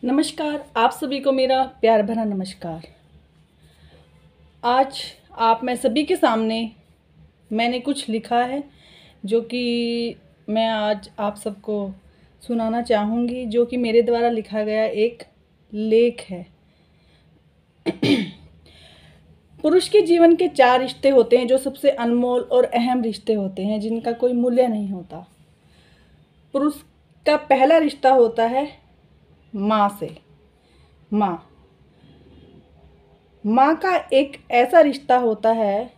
नमस्कार, आप सभी को मेरा प्यार भरा नमस्कार। आज मैं सभी के सामने मैंने कुछ लिखा है जो कि मैं आज आप सबको सुनाना चाहूँगी, जो कि मेरे द्वारा लिखा गया एक लेख है। पुरुष के जीवन के 4 रिश्ते होते हैं जो सबसे अनमोल और अहम रिश्ते होते हैं, जिनका कोई मूल्य नहीं होता। पुरुष का पहला रिश्ता होता है माँ से। माँ का एक ऐसा रिश्ता होता है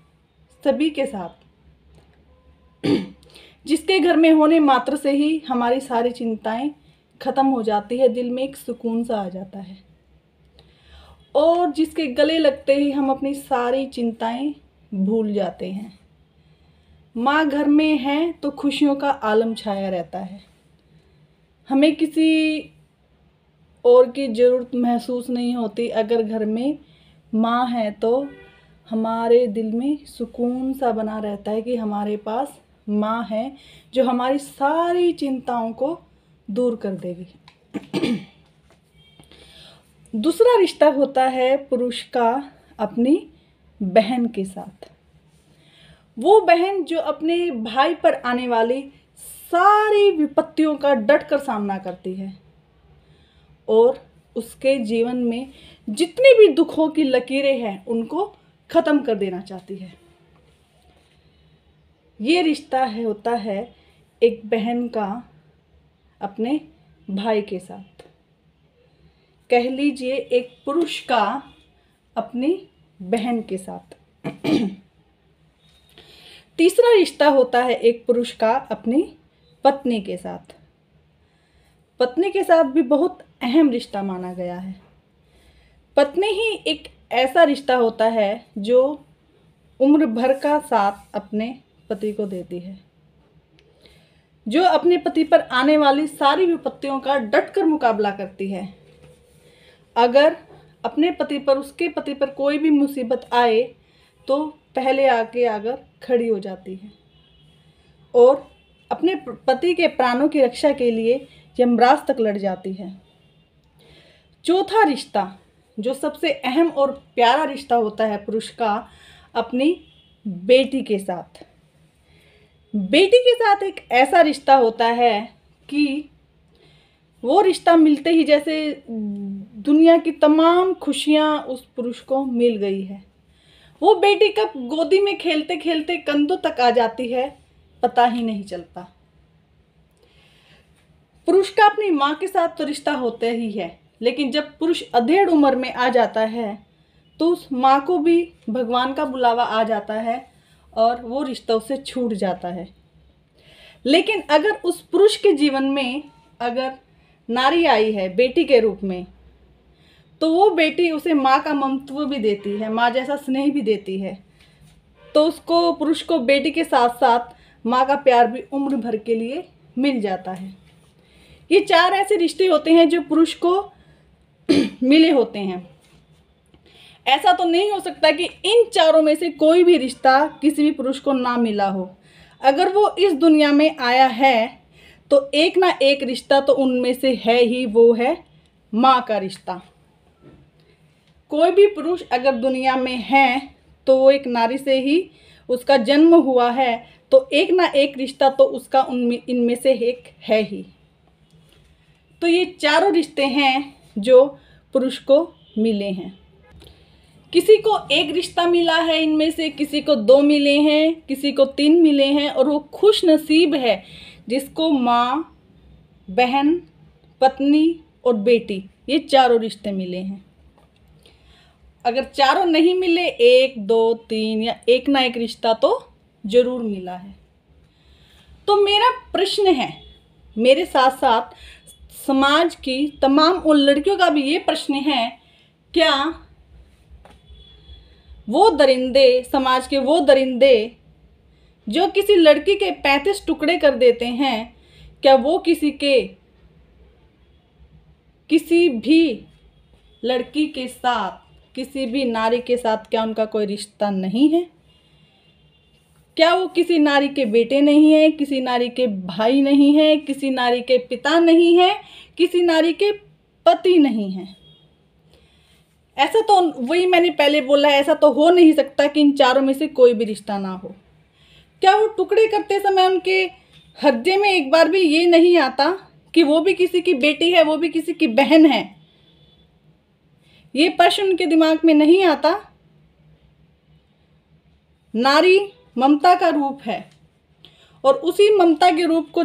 सभी के साथ जिसके घर में होने मात्र से ही हमारी सारी चिंताएं खत्म हो जाती है, दिल में एक सुकून सा आ जाता है और जिसके गले लगते ही हम अपनी सारी चिंताएं भूल जाते हैं। माँ घर में है तो खुशियों का आलम छाया रहता है। हमें किसी और की ज़रूरत महसूस नहीं होती। अगर घर में माँ है तो हमारे दिल में सुकून सा बना रहता है कि हमारे पास माँ है जो हमारी सारी चिंताओं को दूर कर देगी। दूसरा रिश्ता होता है पुरुष का अपनी बहन के साथ। वो बहन जो अपने भाई पर आने वाली सारी विपत्तियों का डटकर सामना करती है और उसके जीवन में जितने भी दुखों की लकीरें हैं उनको ख़त्म कर देना चाहती है। ये रिश्ता होता है एक बहन का अपने भाई के साथ। कह लीजिए एक पुरुष का अपनी बहन के साथ। तीसरा रिश्ता होता है एक पुरुष का अपनी पत्नी के साथ। पत्नी के साथ भी बहुत अहम रिश्ता माना गया है। पत्नी ही एक ऐसा रिश्ता होता है जो उम्र भर का साथ अपने पति को देती है, जो अपने पति पर आने वाली सारी विपत्तियों का डटकर मुकाबला करती है। अगर अपने पति पर, उसके पति पर कोई भी मुसीबत आए तो पहले आकर खड़ी हो जाती है और अपने पति के प्राणों की रक्षा के लिए यमराज तक लड़ जाती है। चौथा रिश्ता जो सबसे अहम और प्यारा रिश्ता होता है पुरुष का अपनी बेटी के साथ। बेटी के साथ एक ऐसा रिश्ता होता है कि वो रिश्ता मिलते ही जैसे दुनिया की तमाम खुशियाँ उस पुरुष को मिल गई है। वो बेटी कब गोदी में खेलते खेलते कंधों तक आ जाती है पता ही नहीं चलता। पुरुष का अपनी माँ के साथ तो रिश्ता होता ही है, लेकिन जब पुरुष अधेड़ उम्र में आ जाता है तो उस माँ को भी भगवान का बुलावा आ जाता है और वो रिश्ता उससे छूट जाता है। लेकिन अगर उस पुरुष के जीवन में अगर नारी आई है बेटी के रूप में, तो वो बेटी उसे माँ का ममत्व भी देती है, माँ जैसा स्नेह भी देती है। तो उसको, पुरुष को बेटी के साथ साथ माँ का प्यार भी उम्र भर के लिए मिल जाता है। ये 4 ऐसे रिश्ते होते हैं जो पुरुष को मिले होते हैं। ऐसा तो नहीं हो सकता कि इन चारों में से कोई भी रिश्ता किसी भी पुरुष को ना मिला हो। अगर वो इस दुनिया में आया है तो एक ना एक रिश्ता तो उनमें से है ही, वो है माँ का रिश्ता। कोई भी पुरुष अगर दुनिया में है तो वो एक नारी से ही उसका जन्म हुआ है, तो एक ना एक रिश्ता तो उसका इनमें से एक है ही। तो ये चारों रिश्ते हैं जो पुरुष को मिले हैं। किसी को एक रिश्ता मिला है इनमें से, किसी को 2 मिले हैं, किसी को 3 मिले हैं, और वो खुश नसीब है जिसको माँ, बहन, पत्नी और बेटी, ये चारों रिश्ते मिले हैं। अगर चारों नहीं मिले, 1, 2, 3 या एक ना एक रिश्ता तो जरूर मिला है। तो मेरा प्रश्न है, मेरे साथ साथ समाज की तमाम उन लड़कियों का भी ये प्रश्न है, क्या वो दरिंदे, समाज के वो दरिंदे जो किसी लड़की के 35 टुकड़े कर देते हैं, क्या वो किसी भी लड़की के साथ, किसी भी नारी के साथ, क्या उनका कोई रिश्ता नहीं है? क्या वो किसी नारी के बेटे नहीं हैं, किसी नारी के भाई नहीं हैं, किसी नारी के पिता नहीं हैं, किसी नारी के पति नहीं है। ऐसा तो वही मैंने पहले बोला है, ऐसा तो हो नहीं सकता कि इन चारों में से कोई भी रिश्ता ना हो। क्या वो टुकड़े करते समय उनके हृदय में एक बार भी ये नहीं आता कि वो भी किसी की बेटी है, वो भी किसी की बहन है? ये प्रश्न उनके दिमाग में नहीं आता। नारी ममता का रूप है और उसी ममता के रूप को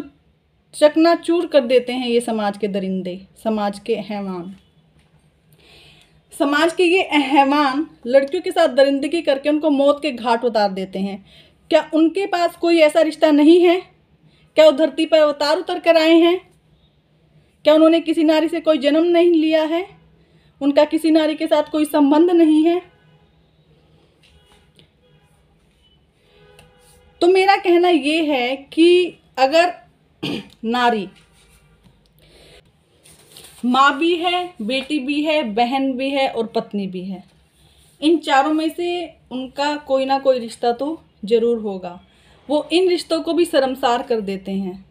चकनाचूर कर देते हैं ये समाज के दरिंदे, समाज के हैवान। समाज के ये हैवान लड़कियों के साथ दरिंदगी करके उनको मौत के घाट उतार देते हैं। क्या उनके पास कोई ऐसा रिश्ता नहीं है? क्या वो धरती पर अवतार उतर कर आए हैं? क्या उन्होंने किसी नारी से कोई जन्म नहीं लिया है? उनका किसी नारी के साथ कोई संबंध नहीं है? तो मेरा कहना ये है कि अगर नारी माँ भी है, बेटी भी है, बहन भी है और पत्नी भी है, इन चारों में से उनका कोई ना कोई रिश्ता तो जरूर होगा। वो इन रिश्तों को भी शर्मसार कर देते हैं।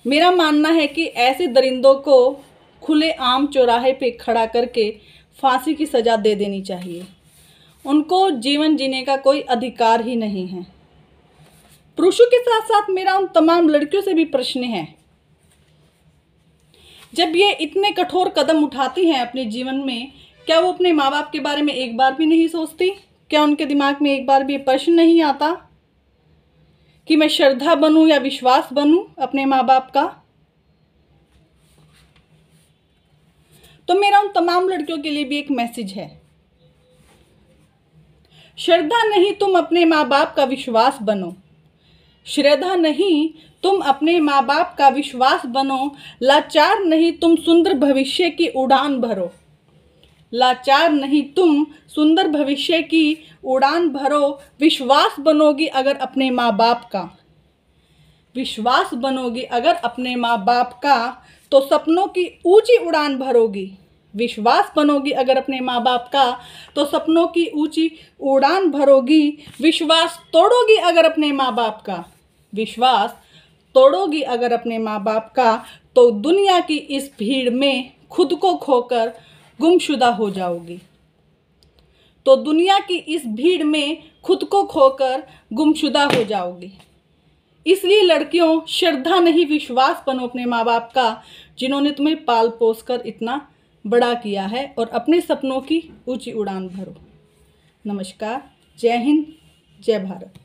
मेरा मानना है कि ऐसे दरिंदों को खुलेआम चौराहे पे खड़ा करके फांसी की सज़ा दे देनी चाहिए। उनको जीवन जीने का कोई अधिकार ही नहीं है। पुरुषों के साथ साथ मेरा उन तमाम लड़कियों से भी प्रश्न है, जब ये इतने कठोर कदम उठाती हैं अपने जीवन में, क्या वो अपने माँ बाप के बारे में एक बार भी नहीं सोचती? क्या उनके दिमाग में एक बार भी प्रश्न नहीं आता कि मैं श्रद्धा बनूं या विश्वास बनूं अपने माँ बाप का? तो मेरा उन तमाम लड़कियों के लिए भी एक मैसेज है, श्रद्धा नहीं तुम अपने माँ बाप का विश्वास बनो। श्रद्धा नहीं तुम अपने माँ बाप का विश्वास बनो। लाचार नहीं तुम सुंदर भविष्य की उड़ान भरो। लाचार नहीं तुम सुंदर भविष्य की उड़ान भरो। विश्वास बनोगी अगर अपने माँ बाप का, विश्वास बनोगी अगर अपने माँ बाप का, तो सपनों की ऊंची उड़ान भरोगी। विश्वास बनोगी अगर अपने माँ बाप का, तो सपनों की ऊंची उड़ान भरोगी। विश्वास तोड़ोगी अगर अपने माँ बाप का, विश्वास तोड़ोगी अगर अपने माँ बाप का, तो दुनिया की इस भीड़ में खुद को खोकर गुमशुदा हो जाओगी। तो दुनिया की इस भीड़ में खुद को खोकर गुमशुदा हो जाओगी। इसलिए लड़कियों, श्रद्धा नहीं विश्वास बनो अपने माँ बाप का, जिन्होंने तुम्हें पाल पोस कर इतना बड़ा किया है, और अपने सपनों की ऊंची उड़ान भरो। नमस्कार, जय हिंद, जय भारत।